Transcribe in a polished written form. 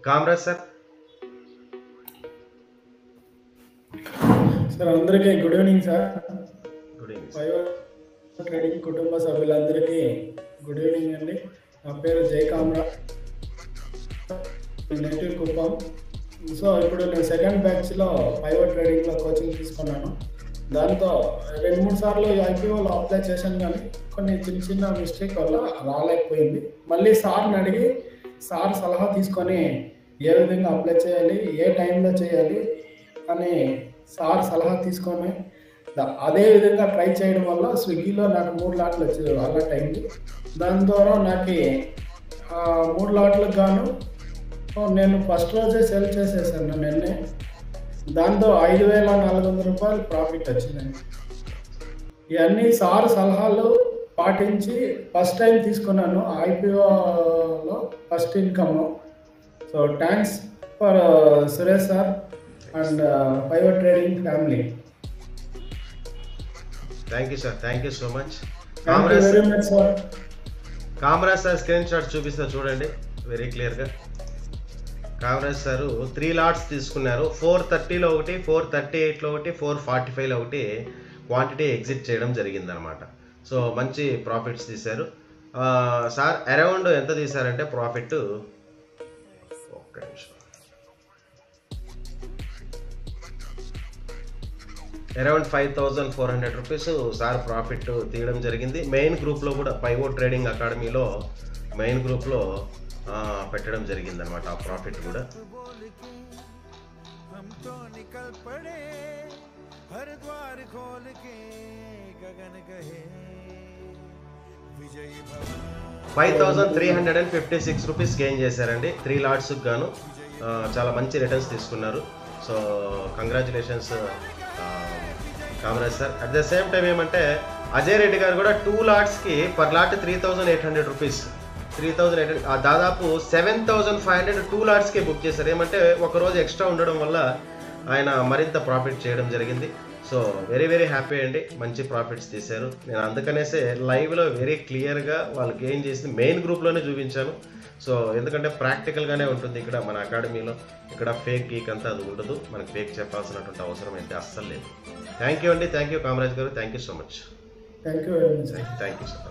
Kamaraj sir. Sir అందరికీ good evening sir. Good evening. Pivot trading కుటుంబ సభ్యులందరికీ గుడ్ ఈవినింగ్ అండి. నా పేరు జై కామరాజ్, నేటివ్ కుప్పం. సో ఇప్పుడు నేను సెకండ్ బ్యాచ్లో పైవట్ ట్రేడింగ్లో కోచింగ్ తీసుకున్నాను. దాంతో 2-3 సార్లు ఐపీఓలో అప్లై చేశాను, కానీ కొన్ని చిన్న చిన్న మిస్టేక్ వల్ల రాలేకపోయింది. మళ్ళీ సార్ని అడిగి సార్ సలహా తీసుకొని ఏ విధంగా అప్లై చేయాలి, ఏ టైంలో చేయాలి అని సార్ సలహా తీసుకొని అదే విధంగా ట్రై చేయడం వల్ల స్విగ్గీలో నాకు 3 లాట్లు వచ్చేది అలర్ట్ అయింది. దాని ద్వారా నాకు 3 లాట్లకు గాను నేను ఫస్ట్ రోజే సెల్ చేసేసాను నిన్నే. దాంతో 5,400 రూపాయలు ప్రాఫిట్ వచ్చిందండి. ఇవన్నీ సార్ సలహాలు పాటించి ఫస్ట్ టైం తీసుకున్నాను ఐపీఓలో first income. So thanks for Suresh sir and pivot trading family. Thank you sir, thank you so much. Very much sir. Kamaraj sir screenshot చూపిస్తా చూడండి వెరీ క్లియర్గా. కామరాజ్ సార్ 3 లాట్స్ తీసుకున్నారు. 430లో ఒకటి, 438లో ఒకటి, 445లో ఒకటి క్వాంటిటీ ఎగ్జిట్ చేయడం జరిగిందనమాట. సో మంచి ప్రాఫిట్స్ తీశారు సార్. అరౌండ్ ఎంత తీశారంటే ప్రాఫిట్, ఒక్క నిమిషం, అరౌండ్ 5,400 రూపీస్ సార్ ప్రాఫిట్ తీయడం జరిగింది. మెయిన్ గ్రూప్లో కూడా పైవట్ ట్రేడింగ్ అకాడమీలో మెయిన్ గ్రూప్లో పెట్టడం జరిగింది అనమాట ఆ ప్రాఫిట్ కూడా. ₹5,356 గెయిన్ చేశారండి 3 లాట్స్కి గాను. చాలా మంచి రిటర్న్స్ తీసుకున్నారు. So congratulations Kamaraj sir. At the same time ఏమంటే అజయ్ రెడ్డి గారు కూడా 2 లాట్స్కి పర్ లాట్ ₹3,800, 3,800 దాదాపు 7,500 2 లాట్స్కే బుక్ చేశారు. ఏమంటే ఒకరోజు ఎక్స్ట్రా ఉండడం వల్ల ఆయన మరింత ప్రాఫిట్ చేయడం జరిగింది. సో వెరీ వెరీ హ్యాపీ అండి, మంచి ప్రాఫిట్స్ తీశారు. నేను అందుకనేసే లైవ్లో వెరీ క్లియర్గా వాళ్ళు గెయిన్ చేసింది మెయిన్ గ్రూప్లోనే చూపించాను. సో ఎందుకంటే ప్రాక్టికల్గానే ఉంటుంది ఇక్కడ మన అకాడమీలో. ఇక్కడ ఫేక్ గీక్ అంతా అది ఉండదు, మనకి ఫేక్ చెప్పాల్సినటువంటి అవసరం అయితే అస్సలు లేదు. థ్యాంక్ యూ అండి, థ్యాంక్ యూ కామరాజ్ గారు, thank you so much. Thank you very much. Thank you sir.